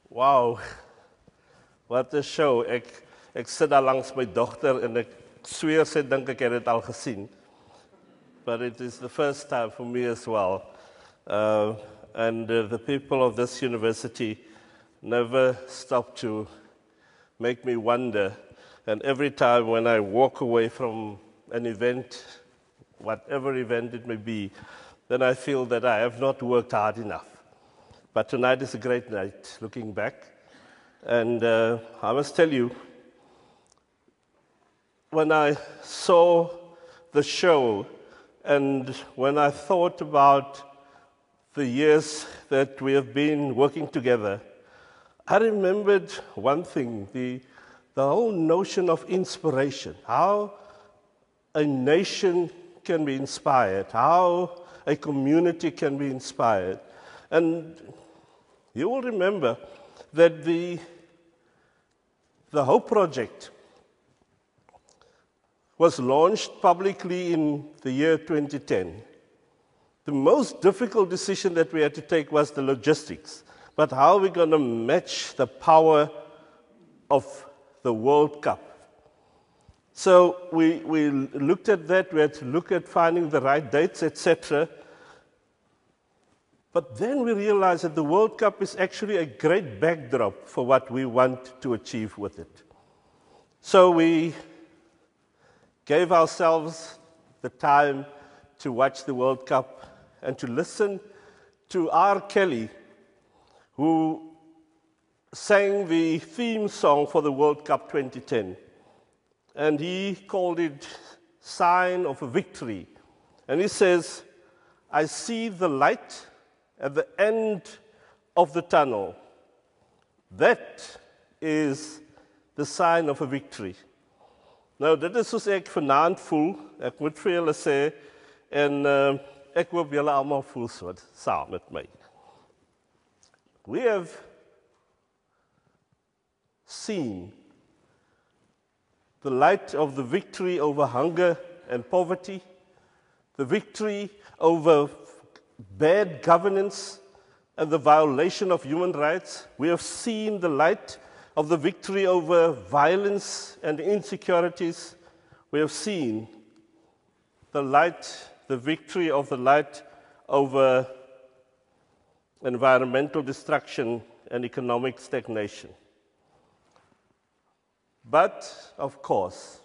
Wow, wat 'n show. Ek sit daar langs my dogter en ek sweer sy dink ek het dit al gesien. But it is the first time for me as well. And the people of this university never stop to make me wonder. And every time when I walk away from an event, whatever event it may be, then I feel that I have not worked hard enough. But tonight is a great night, looking back. And I must tell you, when I saw the show and when I thought about the years that we have been working together, I remembered one thing, the whole notion of inspiration, how a nation can be inspired, how a community can be inspired. And you will remember that the Hope Project was launched publicly in the year 2010. The most difficult decision that we had to take was the logistics, but how are we going to match the power of the World Cup? So we looked at that, we had to look at finding the right dates, etc. But then we realized that the World Cup is actually a great backdrop for what we want to achieve with it. So we gave ourselves the time to watch the World Cup and to listen to R. Kelly, who sang the theme song for the World Cup 2010. And he called it Sign of a Victory. And he says, I see the light at the end of the tunnel. That is the sign of a victory. Nou, dit is soos ek vanaand voel. Ek moet vir julle sê, en ek hoop julle almal voel so saam met my. We have seen the light of the victory over hunger and poverty, the victory over bad governance and the violation of human rights. We have seen the light of the victory over violence and insecurities. We have seen the victory of the light over environmental destruction and economic stagnation. But, of course,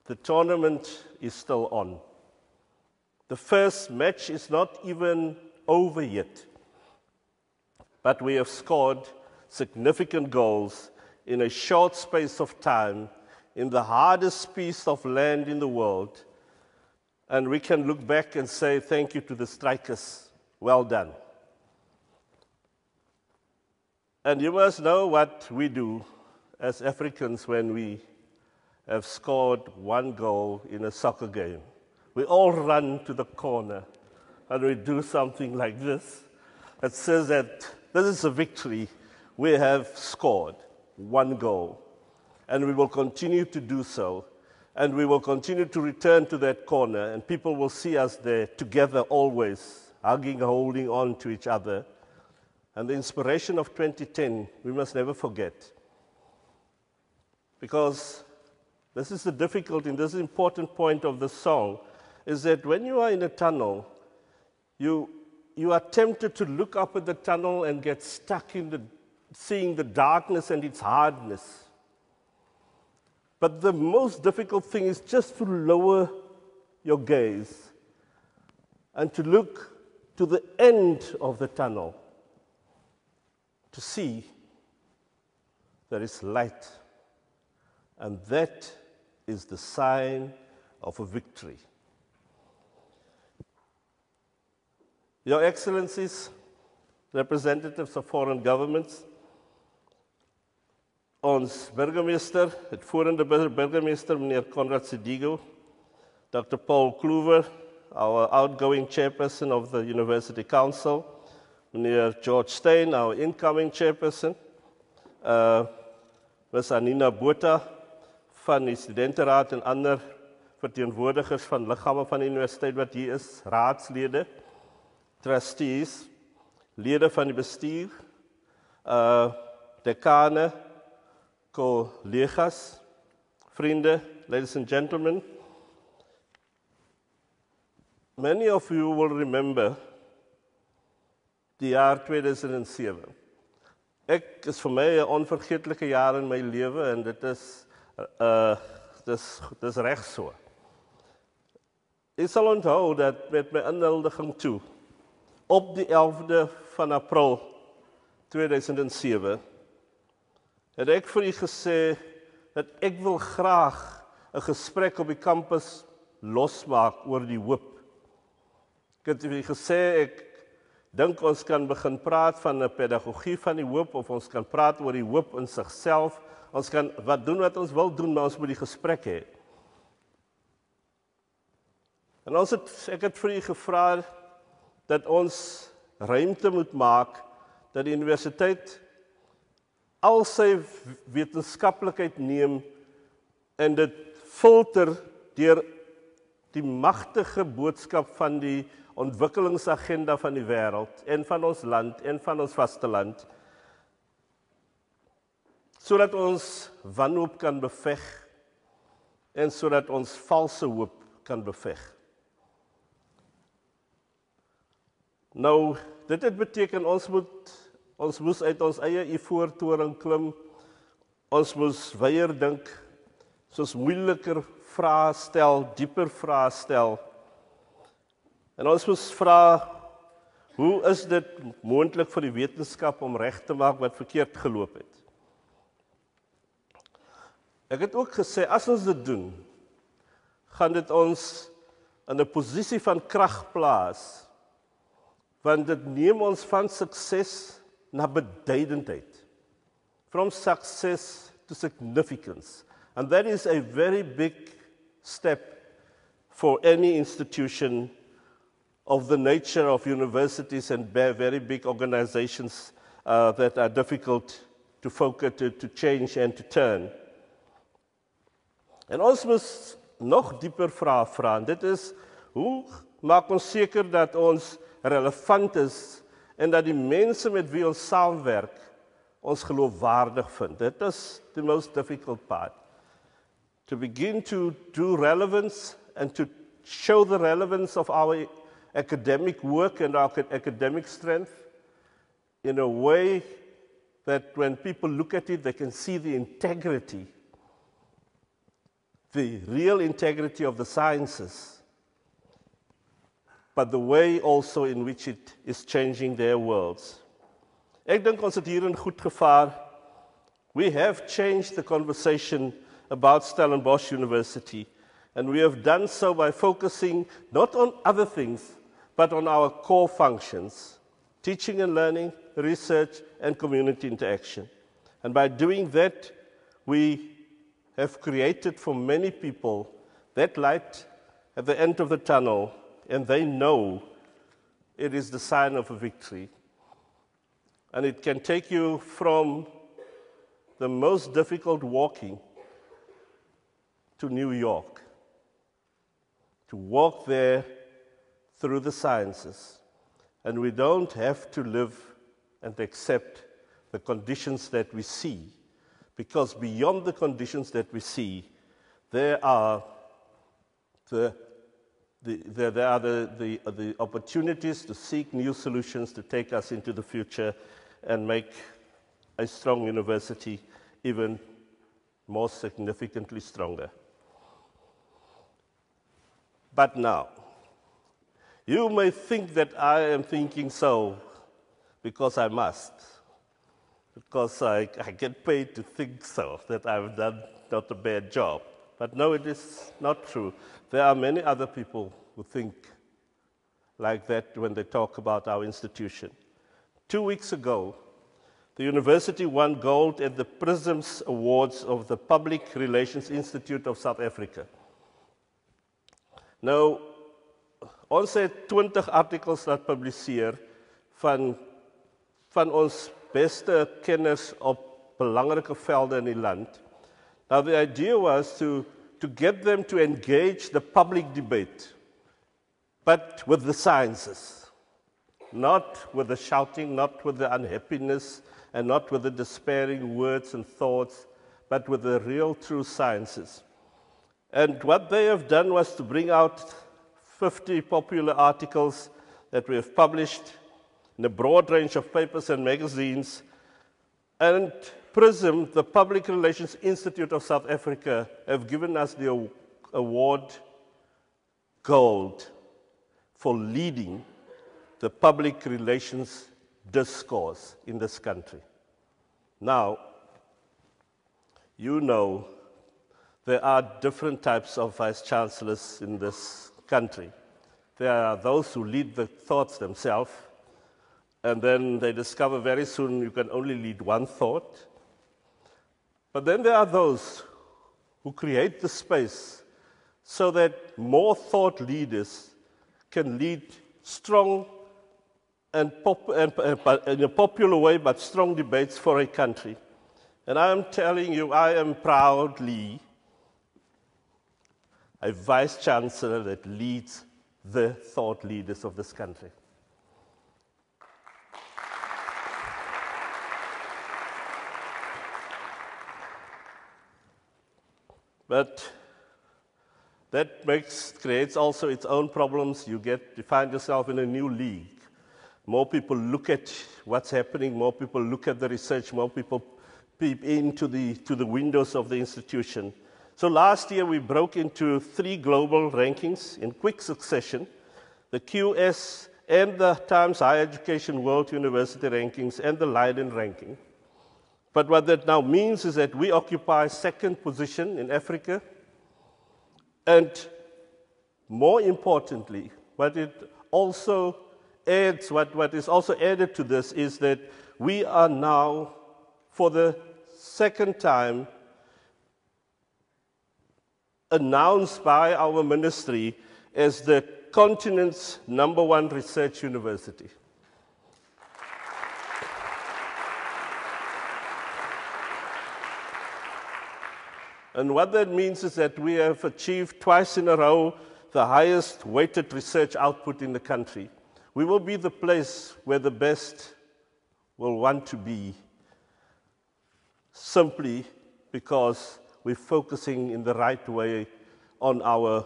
the tournament is still on. The first match is not even over yet, but we have scored significant goals in a short space of time in the hardest piece of land in the world, and we can look back and say thank you to the strikers. Well done. And you must know what we do as Africans when we have scored one goal in a soccer game. We all run to the corner and we do something like this that says that this is a victory. We have scored one goal, and we will continue to do so, and we will continue to return to that corner, and people will see us there together always, hugging, holding on to each other. And the inspiration of 2010, we must never forget. Because this is the difficulty, and this is the important point of the song, is that when you are in a tunnel, you are tempted to look up at the tunnel and get stuck in seeing the darkness and its hardness. But the most difficult thing is just to lower your gaze and to look to the end of the tunnel to see there is light. And that is the sign of a victory. Your Excellencies, representatives of foreign governments, ons burgemeester, het vorende burgemeester, meneer Conrad Sedigo, Dr. Paul Kluwer, our outgoing chairperson of the University Council, meneer George Steyn, our incoming chairperson, Ms. Anina Botha van die Studentenraad en ander verteenwoordigers van liggame van die universiteit wat hier is, raadslede, trustees, lede van die bestuur, decane, collega's, vrienden, ladies and gentlemen. Many of you will remember die jaar 2007. Ek is vir my 'n onvergeetlike jaar in my lewe en dit is reg so. Ek sal onthou dat met my inhuldiging toe op die 11de van April 2007 het ek vir u gesê dat ek wil graag 'n gesprek op die kampus losmaak oor die hoop. Ek het vir u gesê ek dink ons kan begin praat van 'n pedagogie van die hoop of ons kan praat oor die hoop in sigself. Ons kan wat doen wat ons wil doen, maar ons moet die gesprek hê. En ek het vir u gevra dat ons ruimte moet maak dat die universiteit al sy wetenskaplikheid neem en dit filter deur die magtige boodskap van die ontwikkelingsagenda van die wêreld en van ons land en van ons vasteland, sodat ons wanhoop kan beveg en sodat ons valse hoop kan beveg. Nou, dit het beteken ons moes uit ons eie ivoortoring klim, ons moes weier dink, soos moeiliker vrae stel, dieper vrae stel. En ons moes vra, hoe is dit moontlik vir die wetenskap om reg te maak wat verkeerd geloop het? Ek het ook gesê, as ons dit doen, gaan dit ons in 'n posisie van krag plaas, want dit neem ons van sukses na beduidendheid. From success to significance. And that is a very big step for any institution of the nature of universities and very big organizations that are difficult to focus, to change and to turn. En ons moet nog dieper vrae vra. Dit is, hoe maak ons seker dat ons relevant is en dat die mense met wie ons saamwerk ons geloofwaardig vind. Dit is the most difficult part. To begin to do relevance and to show the relevance of our academic work and our academic strength in a way that when people look at it, they can see the integrity, the real integrity of the sciences, but the way also in which it is changing their worlds. Ek dink ons het hierin goed gevaar. We have changed the conversation about Stellenbosch University, and we have done so by focusing not on other things, but on our core functions, teaching and learning, research, and community interaction. And by doing that, we have created for many people that light at the end of the tunnel, and they know it is the sign of a victory. And it can take you from the most difficult walking to New York, to walk there through the sciences. And we don't have to live and accept the conditions that we see, because beyond the conditions that we see, there are the opportunities to seek new solutions to take us into the future and make a strong university even more significantly stronger. But now, you may think that I am thinking so because I must, because I get paid to think so, that I've done not a bad job. But no, it is not true. There are many other people who think like that when they talk about our institution. 2 weeks ago, the university won gold at the PRISMS Awards of the Public Relations Institute of South Africa. Nou, ons het 20 artikels laat publiseer van ons beste kenners op belangrike velde in die land. Now the idea was to get them to engage the public debate, but with the sciences, not with the shouting, not with the unhappiness, and not with the despairing words and thoughts, but with the real true sciences. And what they have done was to bring out 50 popular articles that we have published in a broad range of papers and magazines. And PRISM, the Public Relations Institute of South Africa, have given us the award Gold for leading the public relations discourse in this country. Now, you know there are different types of vice-chancellors in this country. There are those who lead the thoughts themselves, and then they discover very soon you can only lead one thought. But then there are those who create the space so that more thought leaders can lead strong and in a popular way, but strong debates for a country. And I am telling you, I am proudly a vice-chancellor that leads the thought leaders of this country. But that creates also its own problems. You find yourself in a new league. More people look at what's happening, more people look at the research, more people peep into the windows of the institution. So last year we broke into 3 global rankings in quick succession, the QS and the Times Higher Education World University Rankings and the Leiden ranking. But what that now means is that we occupy 2nd position in Africa, and more importantly, what it also adds, what is also added to this is that we are now, for the 2nd time, announced by our ministry as the continent's #1 research university. And what that means is that we have achieved twice in a row the highest weighted research output in the country. We will be the place where the best will want to be, simply because we're focusing in the right way on our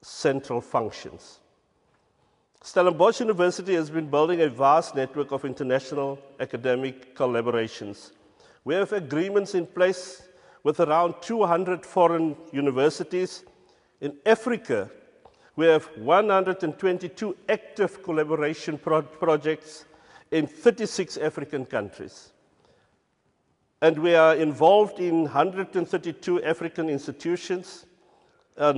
central functions. Stellenbosch University has been building a vast network of international academic collaborations. We have agreements in place with around 200 foreign universities. In Africa, we have 122 active collaboration projects in 36 African countries. And we are involved in 132 African institutions. Our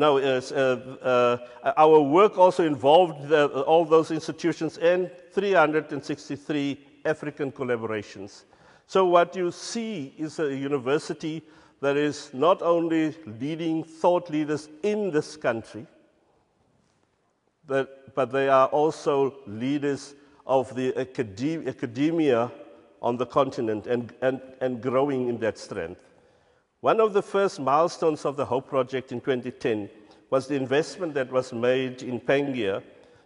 work also involved all those institutions and 363 African collaborations. So what you see is a university that is not only leading thought leaders in this country, but they are also leaders of the academia on the continent and growing in that strength. One of the first milestones of the HOPE project in 2010 was the investment that was made in Pangaea,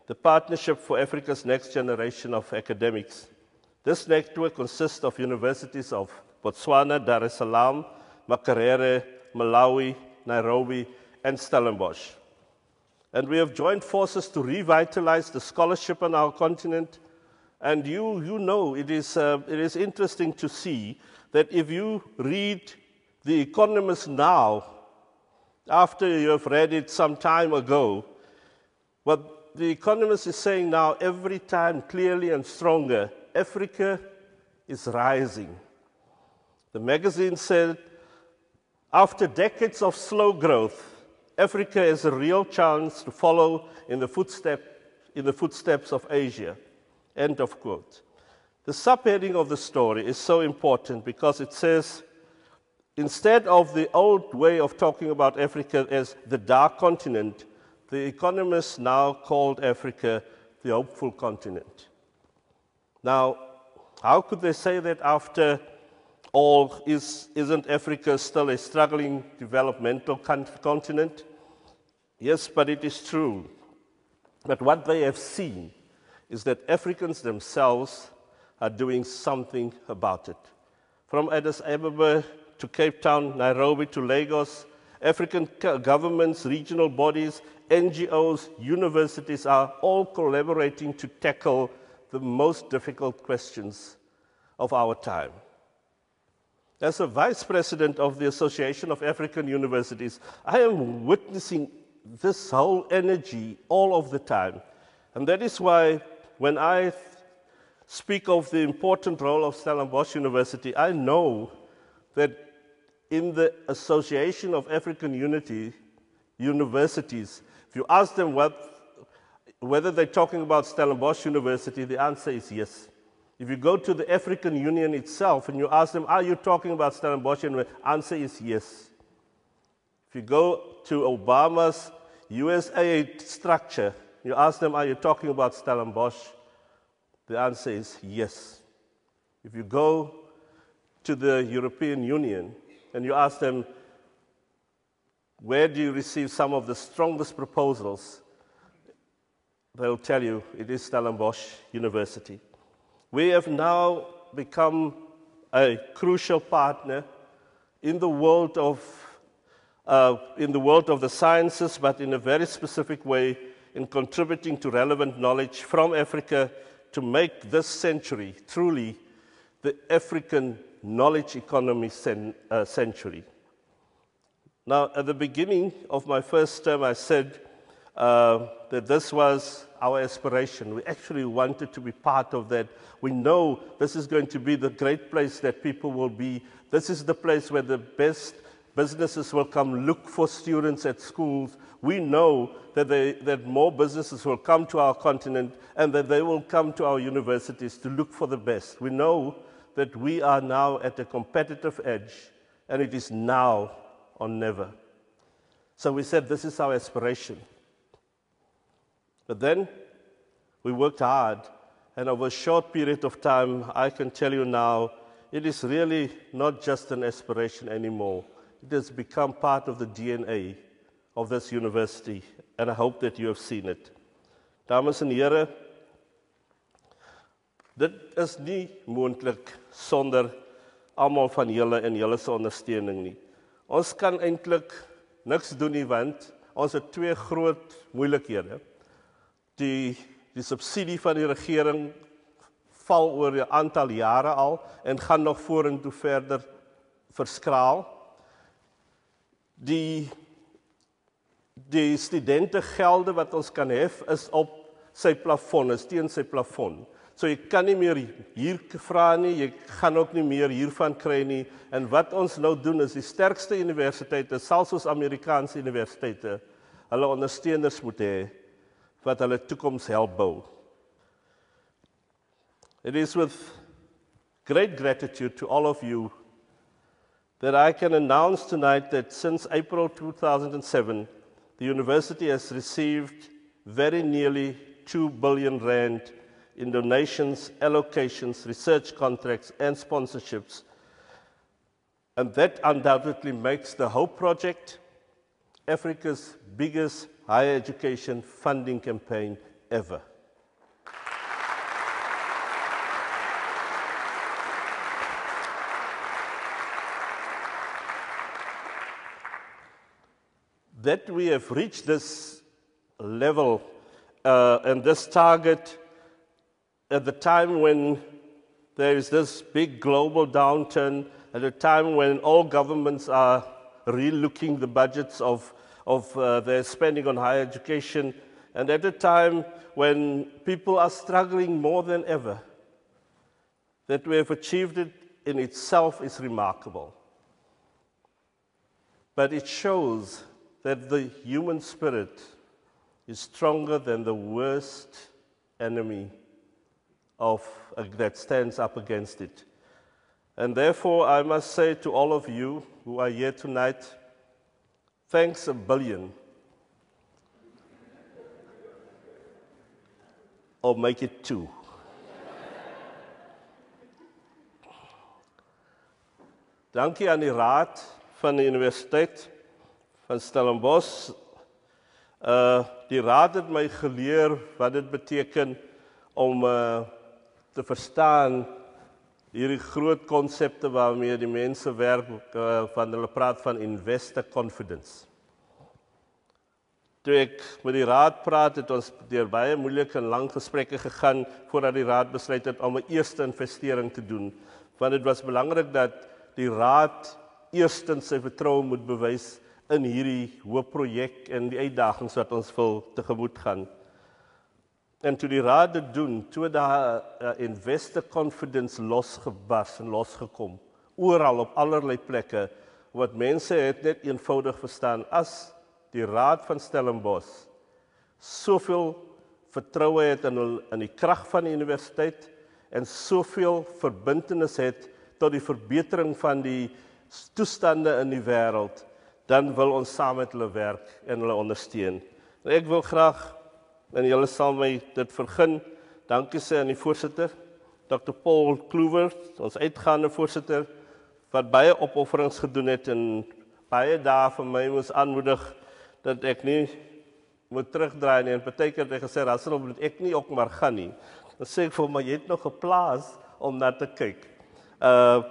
the Partnership for Africa's Next Generation of Academics. This network consists of universities of Botswana, Dar es Salaam, Makerere, Malawi, Nairobi, and Stellenbosch. And we have joined forces to revitalize the scholarship on our continent. And you know, it is interesting to see that if you read The Economist now, after you have read it some time ago, what The Economist is saying now every time clearly and stronger, Africa is rising. The magazine said, after decades of slow growth, Africa has a real chance to follow in the footsteps of Asia. End of quote. The subheading of the story is so important because it says, instead of the old way of talking about Africa as the dark continent, the economists now called Africa the hopeful continent. Now, how could they say that after all? Isn't Africa still a struggling developmental continent? Yes, but it is true. But what they have seen is that Africans themselves are doing something about it. From Addis Ababa to Cape Town, Nairobi to Lagos, African governments, regional bodies, NGOs, universities are all collaborating to tackle the most difficult questions of our time. As a vice president of the Association of African Universities, I am witnessing this whole energy all of the time. And that is why when I speak of the important role of Stellenbosch University, I know that in the Association of African Universities, if you ask them whether they're talking about Stellenbosch University, the answer is yes. If you go to the African Union itself and you ask them, are you talking about Stellenbosch University? The answer is yes. If you go to Obama's USAID structure, you ask them, are you talking about Stellenbosch? The answer is yes. If you go to the European Union and you ask them, where do you receive some of the strongest proposals? They'll tell you it is Stellenbosch University. We have now become a crucial partner in the world of the sciences, but in a very specific way in contributing to relevant knowledge from Africa to make this century truly the African knowledge economy century. Now, at the beginning of my first term, I said that this was our aspiration. We actually wanted to be part of that. We know this is going to be the great place that people will be. This is the place where the best businesses will come look for students at schools. We know that more businesses will come to our continent and that they will come to our universities to look for the best. We know that we are now at a competitive edge, and it is now or never. So we said this is our aspiration. But then we worked hard, and over a short period of time, I can tell you now, it is really not just an aspiration anymore. It has become part of the DNA of this university, and I hope that you have seen it. Dames en here, dit is nie moontlik sonder almal van julle en julle se ondersteuning nie. Ons kan eintlik niks doen nie, want ons het twee groot moeilikhede. Die subsidie van die regering val oor 'n aantal jare al en gaan nog vorentoe verder verskraal. Die studentengelde wat ons kan hef is op sy plafon, is teen sy plafon. So jy kan nie meer hier vra nie, jy gaan ook nie meer hiervan kry nie. En wat ons nou doen is die sterkste universiteite, selfs soos Amerikaanse universiteite, hulle ondersteuners moet hê wat hulle toekoms help bou. It is with great gratitude to all of you that I can announce tonight that since April 2007, the university has received very nearly 2 billion rand in donations, allocations, research contracts, and sponsorships. And that undoubtedly makes the Hope Project Africa's biggest higher education funding campaign ever. That we have reached this level and this target at the time when there is this big global downturn, at a time when all governments are re-looking the budgets of their spending on higher education, and at a time when people are struggling more than ever, that we have achieved it in itself is remarkable. But it shows that the human spirit is stronger than the worst enemy that stands up against it. And therefore, I must say to all of you who are here tonight, thanks a billion. Or make it 2. Dankie aan die raad van die universiteit van Stellenbosch. Die raad het my geleer wat dit beteken om te verstaan hierdie groot konsepte waarmee die mense werk, van hulle praat van investor confidence. Toe ek met die raad praat, het ons deur baie moeilike en lang gesprekke gegaan voordat die raad besluit het om 'n eerste investering te doen, want dit was belangrik dat die raad eerstens sy vertroue moet bewys in hierdie hoë projek en die uitdagings wat ons wil tegemoet gaan. En toe die raad dit doen, toe daar investor confidence losgebars en losgekom, oral op allerlei plekke, wat mense het net eenvoudig verstaan, as die raad van Stellenbosch soveel vertroue het in die krag van die universiteit en soveel verbintenis het tot die verbetering van die toestande in die wêreld, dan wil ons saam met hulle werk en hulle ondersteun. En ek wil graag, en julle sal my dit vergun, dankie sê aan die voorsitter, Dr. Paul Kluwer, ons uitgaande voorsitter, wat baie opofferings gedoen het en baie dae vir my moes aanmoedig dat ek nie moet terugdraai nie. En partykeer het hy gesê, Russel, moet ek nie ook maar gaan nie. Dan sê ek vir hom, maar jy het nog 'n plaas om na te kyk.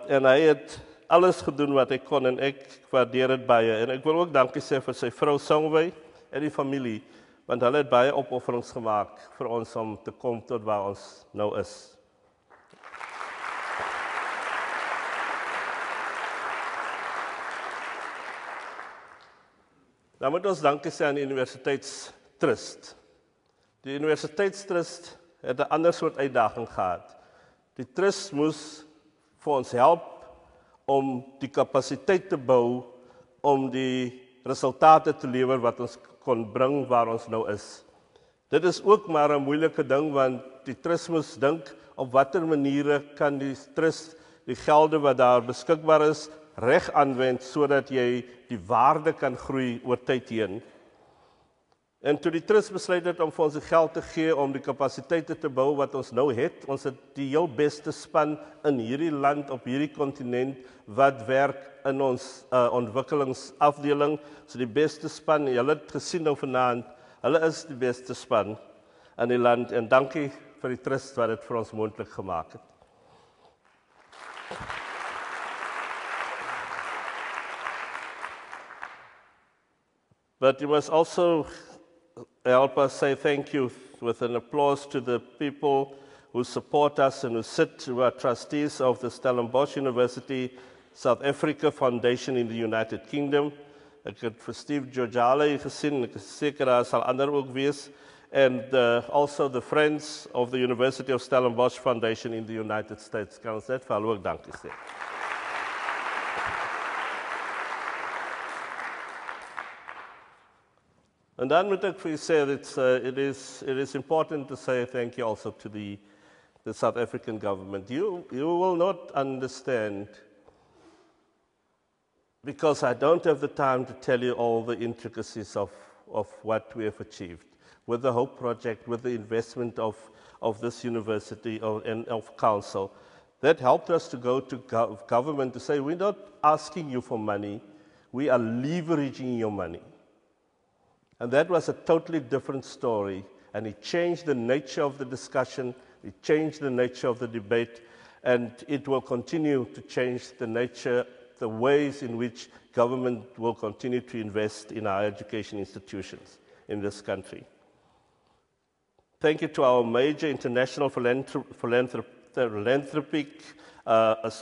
En hy het alles gedoen wat hy kon en ek waardeer dit baie. En ek wil ook dankie sê vir sy vrou Songwei en die familie, want hulle het baie opofferings gemaak vir ons om te kom tot waar ons nou is. Dan moet ons dankie sê aan die Universiteitstrust. Die Universiteitstrust het 'n ander soort uitdaging gehad. Die trust moes vir ons help om die kapasiteit te bou om die resultate te lewer wat ons kon bring waar ons nou is. Dit is ook maar 'n moeilike ding, want die trust moes dink op watter maniere kan die trust die gelde wat daar beskikbaar is reg aanwend sodat jy die waarde kan groei oor tyd heen. En toe die trust besluit het om vir ons die geld te gee om die kapasiteite te bou wat ons nou het, ons het die heel beste span in hierdie land op hierdie kontinent wat werk in ons ontwikkelingsafdeling. So die beste span, julle het gesien nou vanaand, hulle is die beste span in die land en dankie vir die trust wat dit vir ons moontlik gemaak het. But you must also help us say thank you with an applause to the people who support us and who are trustees of the Stellenbosch University South Africa Foundation in the United Kingdom. Ek het vir Steve Georgiale gesien, ek is seker daar sal ander ook wees, and also the Friends of the University of Stellenbosch Foundation in the United States. Kan ons net vir hulle ook dankie sê. And then moet ek vir u sê that it is important to say thank you also to the South African government. You will not understand, because I don't have the time to tell you all the intricacies of what we have achieved with the Hope Project, with the investment of this university and of council. That helped us to go to government to say, we're not asking you for money, we are leveraging your money. And that was a totally different story, and it changed the nature of the discussion, it changed the nature of the debate, and it will continue to change the nature, the ways in which government will continue to invest in our education institutions in this country. Thank you to our major international philanthropic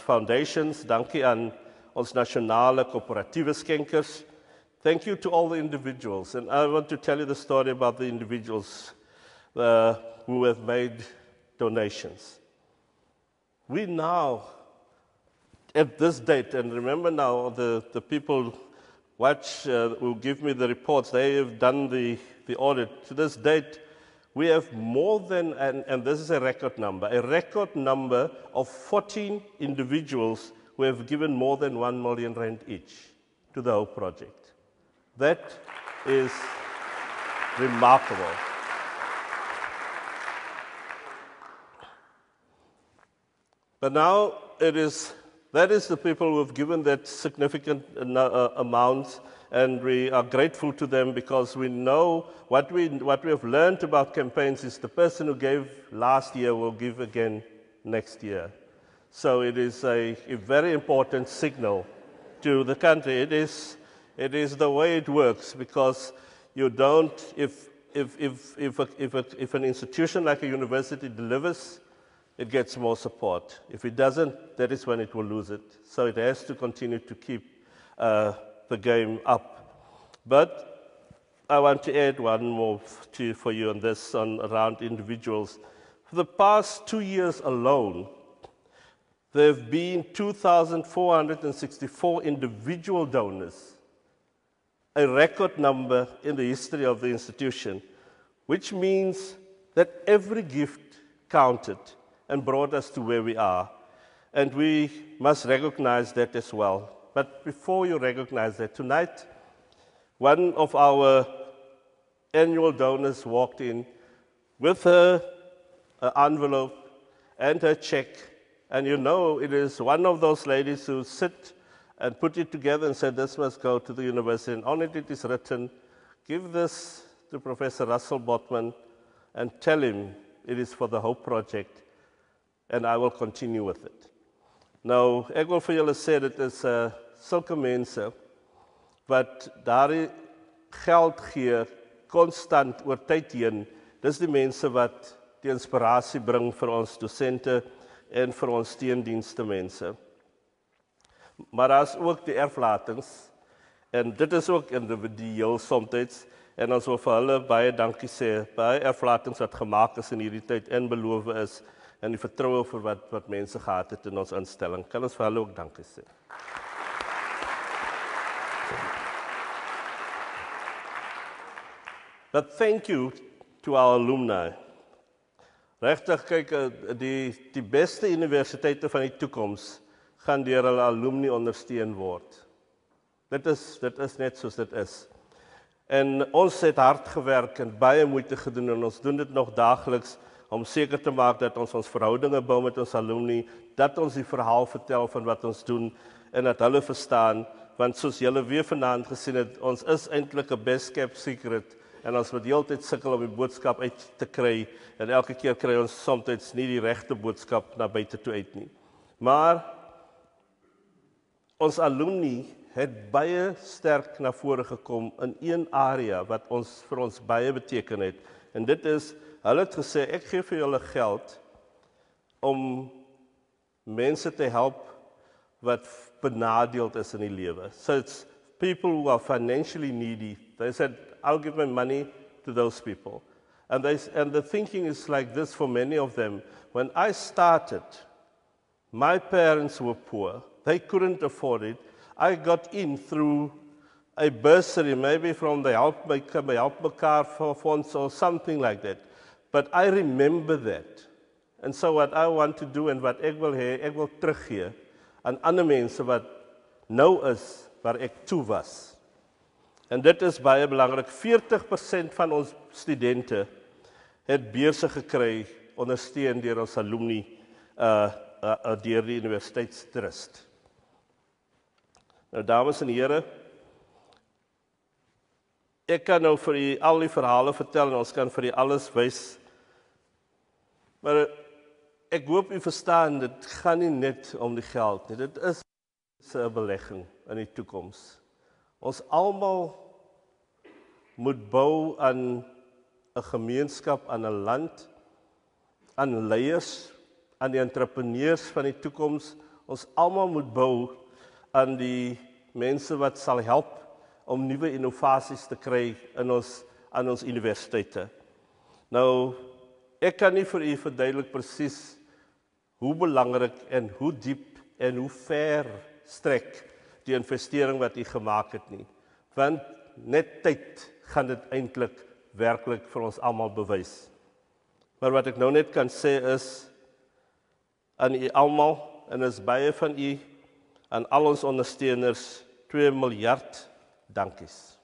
foundations. Dankie aan ons nasionale korporatiewe skenkers. Thank you to all the individuals, and I want to tell you the story about the individuals who have made donations. We now, at this date, and remember now the people who give me the reports, they have done the audit. To this date, we have more than, and this is a record number of 14 individuals who have given more than 1 million rand each to the Hope Project. That is remarkable. But now that is the people who have given that significant amount, And we are grateful to them because we know what we have learned about campaigns is the person who gave last year will give again next year. So it is a very important signal to the country. It is the way it works, because you don't, if an institution like a university delivers, it gets more support. If it doesn't, that is when it will lose it. So it has to continue to keep the game up. But I want to add one more for you on this, around individuals. For the past 2 years alone, there have been 2,464 individual donors, a record number in the history of the institution, which means that every gift counted and brought us to where we are. And we must recognize that as well. But before you recognize that, tonight, one of our annual donors walked in with her envelope and her check. And you know, it is one of those ladies who sit and put it together and said, this must go to the university. And on it, it is written, give this to Professor Russel Botman and tell him it is for the Hope Project, and I will continue with it. Nou, ek wil vir julle sê, dit is sulke mense wat daardie geld gee, konstant oor tyd heen. Dis die mense wat die inspirasie bring vir ons dosente en vir ons steundienste mense. Maar daar is ook die erflatings, en dit is ook individueel soms, en ons wil vir hulle baie dankie sê, baie erflatings wat gemaak is in hierdie tyd en beloof is, en die vertroue vir wat mense gehad het in ons instelling. Kan ons vir hulle ook dankie sê. But thank you to our alumni. Regtig, kyk, die beste universiteite van die toekoms gaan deur hulle alumni ondersteun word. Dit is net soos dit is. En ons het hard gewerk en baie moeite gedoen, en ons doen dit nog daagliks om seker te maak dat ons verhoudinge bou met ons alumni, dat ons die verhaal vertel van wat ons doen, en dat hulle verstaan, want soos julle weer vanaand gesien het, ons is eintlik 'n best kept secret, en ons moet heeltyd sukkel om die boodskap uit te kry, en elke keer kry ons soms nie die regte boodskap na buite toe uit nie. Maar ons alumni het baie sterk na vore gekom in een area wat vir ons baie beteken het, en dit is, hulle het gesê, ek gee vir julle geld om mense te help wat benadeeld is in die lewe. So it's people who are financially needy. They said, I'll give my money to those people. And the thinking is like this for many of them. When I started, my parents were poor. They couldn't afford it. I got in through a bursary, maybe from the Help Mekaar funds or something like that. But I remember that. And so what I want to do and wat ek wil hê, ek wil teruggee aan ander mense wat nou is waar ek toe was. En dit is baie belangrik. 40% van ons studente het beurse gekry, ondersteun deur ons alumni, deur die universiteitstrust. Nou, dames en here, ek kan nou vir u al die verhale vertel en ons kan vir u alles wys. Maar ek hoop u verstaan, dit gaan nie net om die geld nie. Dit is 'n belegging in die toekoms. Ons almal moet bou aan 'n gemeenskap, aan 'n land, aan leiers, aan die entrepreneurs van die toekoms. Ons almal moet bou aan die mense wat sal help om nuwe innovasies te kry aan ons universiteite. Nou, ek kan nie vir u verduidelik presies hoe belangrik en hoe diep en hoe ver strek die investering wat u gemaak het nie. Want net tyd gaan dit eintlik werklik vir ons almal bewys. Maar wat ek nou net kan sê is, aan u almal, en is baie van u, aan al ons ondersteuners, 2 miljard dankies.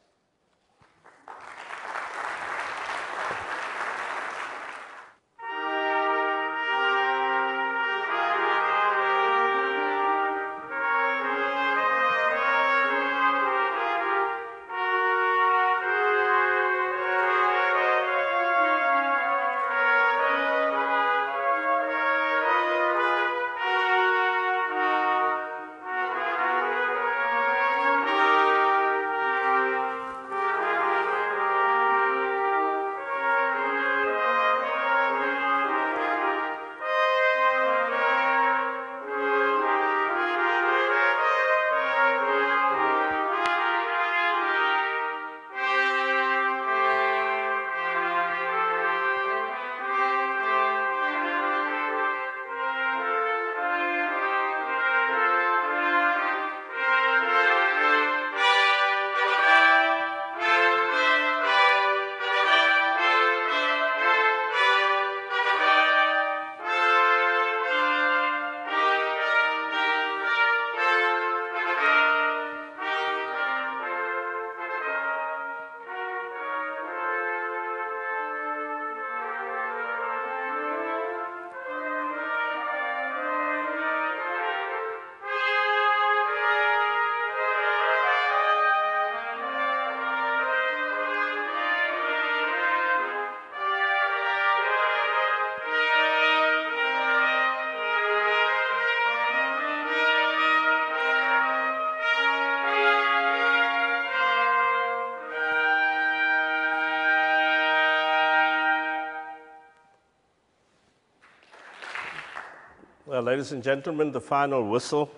Well, ladies and gentlemen, the final whistle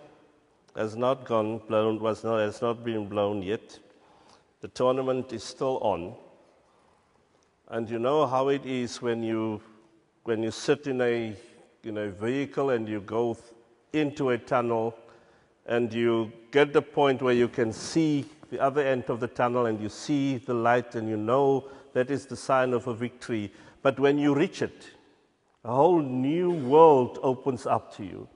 has not been blown yet. The tournament is still on. And you know how it is when you sit in a vehicle and you go into a tunnel and you get the point where you can see the other end of the tunnel and you see the light and you know that is the sign of a victory. But when you reach it, a whole new world opens up to you.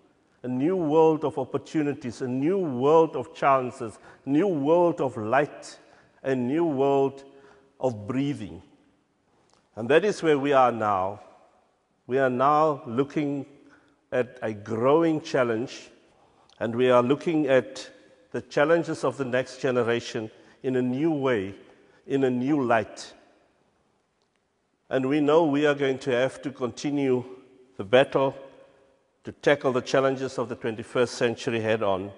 A new world of opportunities, a new world of chances, a new world of light, a new world of breathing. And that is where we are now. We are now looking at a growing challenge, and we are looking at the challenges of the next generation in a new way, in a new light. And we know we are going to have to continue the battle to tackle the challenges of the 21st century head on.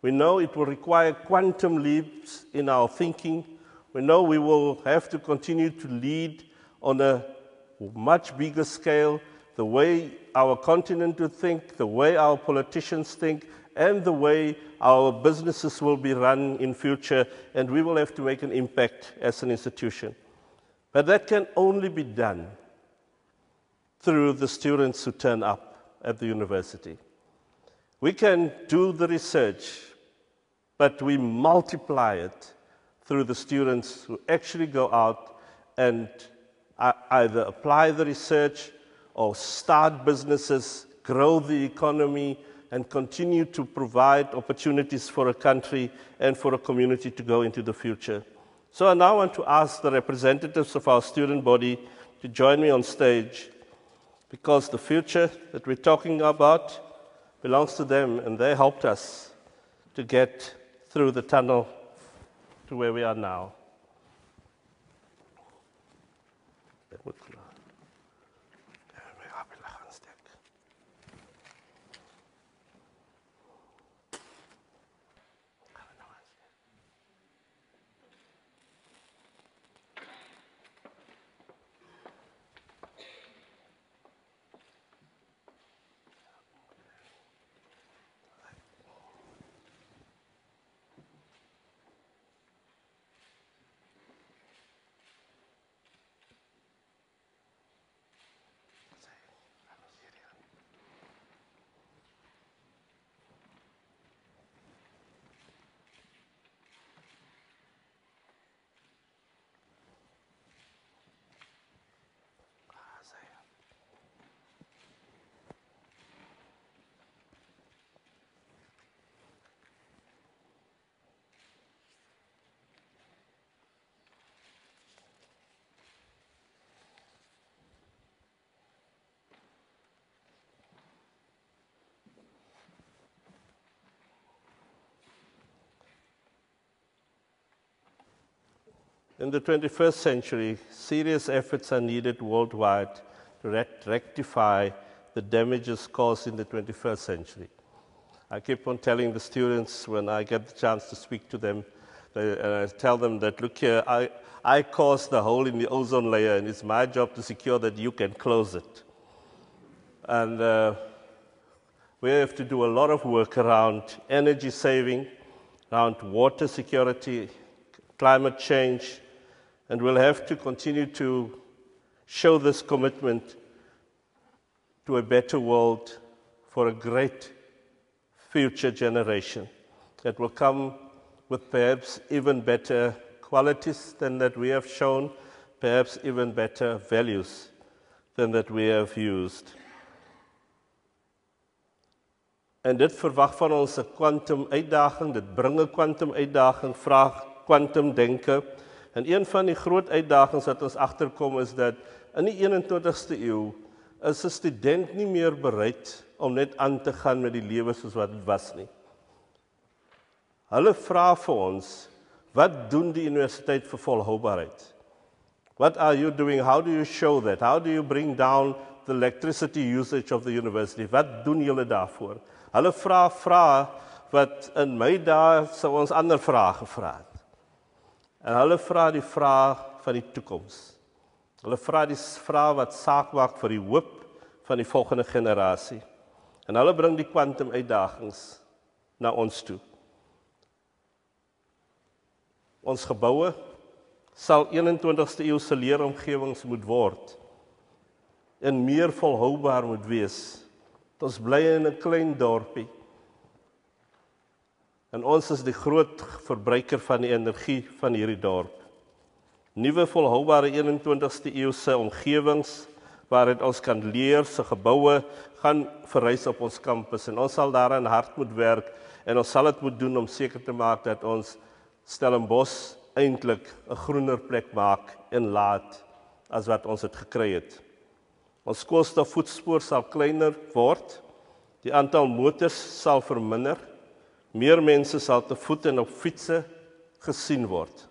We know it will require quantum leaps in our thinking. We know we will have to continue to lead on a much bigger scale, the way our continent will think, the way our politicians think, and the way our businesses will be run in future, and we will have to make an impact as an institution. But that can only be done through the students who turn up at the university. We can do the research, but we multiply it through the students who actually go out and either apply the research or start businesses, grow the economy, and continue to provide opportunities for a country and for a community to go into the future. So I now want to ask the representatives of our student body to join me on stage, because the future that we're talking about belongs to them, and they helped us to get through the tunnel to where we are now. In the 21st century, serious efforts are needed worldwide to rectify the damages caused in the 21st century. I keep on telling the students when I get the chance to speak to them, I tell them that, look here, I caused the hole in the ozone layer, and it's my job to secure that you can close it. And we have to do a lot of work around energy saving, around water security, climate change, and we'll have to continue to show this commitment to a better world for a great future generation that will come with perhaps even better qualities than that we have shown, perhaps even better values than that we have used. En dit verwag van ons 'n quantum uitdaging, dit bring 'n quantum uitdaging, vraag quantum denke. En een van die groot uitdagings wat ons agterkom is dat in die 21ste eeu is 'n student nie meer bereid om net aan te gaan met die lewe soos wat dit was nie. Hulle vra vir ons, wat doen die universiteit vir volhoubaarheid? What are you doing? How do you show that? How do you bring down the electricity usage of the university? Wat doen julle daarvoor? Hulle vra wat in my dae sou ons ander vrae gevra het. En hulle vra die vraag van die toekoms. Hulle vra die vraag wat saak maak vir die hoop van die volgende generasie. En hulle bring die kwantum uitdagings na ons toe. Ons geboue sal 21ste eeuse leeromgewings moet word en meer volhoubaar moet wees. Ons bly in 'n klein dorpie en ons is die groot verbruiker van die energie van hierdie dorp. Nuwe volhoubare 21ste eeuse omgewings waarin ons kan leer, se geboue gaan verrys op ons kampus en ons sal daaraan hard moet werk en ons sal dit moet doen om seker te maak dat ons Stellenbosch eintlik 'n groener plek maak en laat as wat ons het gekry het. Ons koolstofvoetspoor sal kleiner word, die aantal motors sal verminder, meer mense sal te voet en op fietsse gesien word.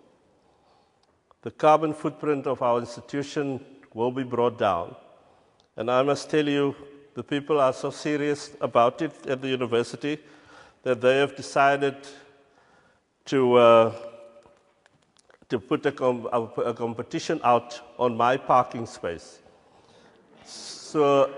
The carbon footprint of our institution will be brought down. And I must tell you, the people are so serious about it at the university that they have decided to put a competition out on my parking space. So,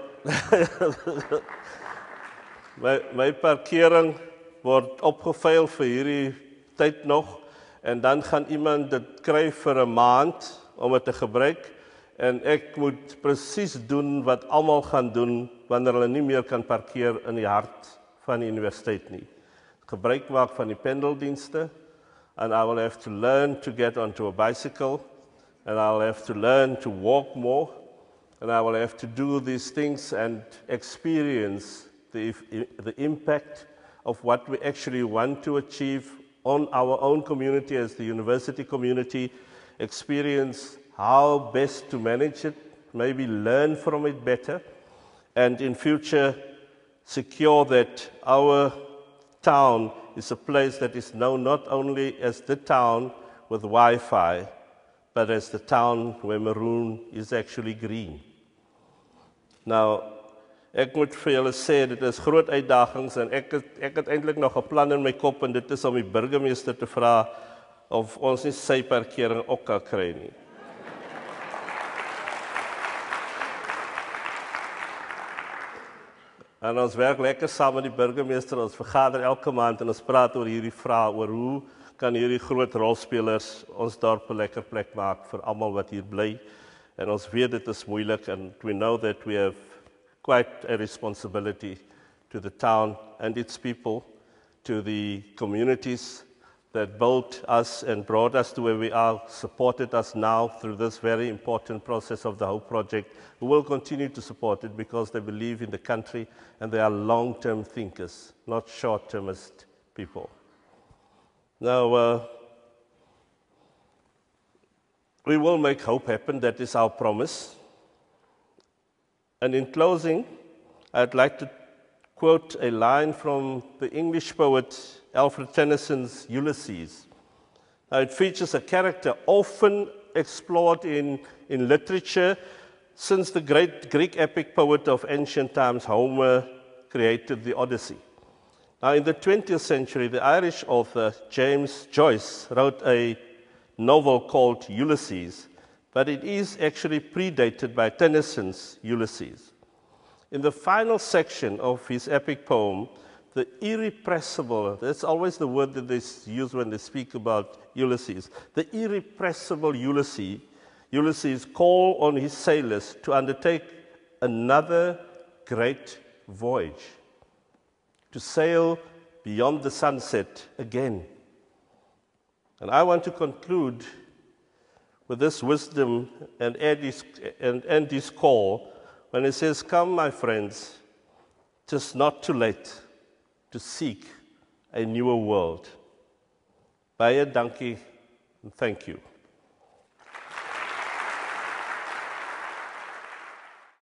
my parkering word opgeveil vir hierdie tyd nog, en dan gaan iemand dit kry vir 'n maand om dit te gebruik, en ek moet presies doen wat almal gaan doen wanneer hulle nie meer kan parkeer in die hart van die universiteit nie. Gebruik maak van die pendeldienste, and I will have to learn to get onto a bicycle, and I will have to learn to walk more, and I will have to do these things and experience the impact of what we actually want to achieve on our own community as the university community, experience how best to manage it, maybe learn from it better, and in future secure that our town is a place that is known not only as the town with Wi-Fi, but as the town where maroon is actually green. Nou, ek moet vir julle sê, dit is groot uitdagings en ek het eintlik nog 'n plan in my kop en dit is om die burgemeester te vra of ons nie sy parkering ook kan kry nie. En ons werk lekker saam met die burgemeester, ons vergader elke maand en ons praat oor hierdie vraag, oor hoe kan hierdie groot rolspelers ons dorp 'n lekker plek maak vir almal wat hier bly. En ons weet dit is moeilik and we know that we have quite a responsibility to the town and its people, to the communities that built us and brought us to where we are, supported us now through this very important process of the whole project, who will continue to support it because they believe in the country and they are long-term thinkers, not short-termist people. Now, we will make hope happen, that is our promise. And in closing, I'd like to quote a line from the English poet Alfred Tennyson's Ulysses. Now, it features a character often explored in literature since the great Greek epic poet of ancient times, Homer, created the Odyssey. Now, in the 20th century, the Irish author James Joyce wrote a novel called Ulysses, but it is actually predated by Tennyson's Ulysses. In the final section of his epic poem, the irrepressible, that's always the word that they use when they speak about Ulysses, the irrepressible Ulysses call on his sailors to undertake another great voyage, to sail beyond the sunset again. And I want to conclude with this wisdom and end this call when it says, "Come, my friends, 'tis not too late to seek a newer world." Baie dankie and thank you.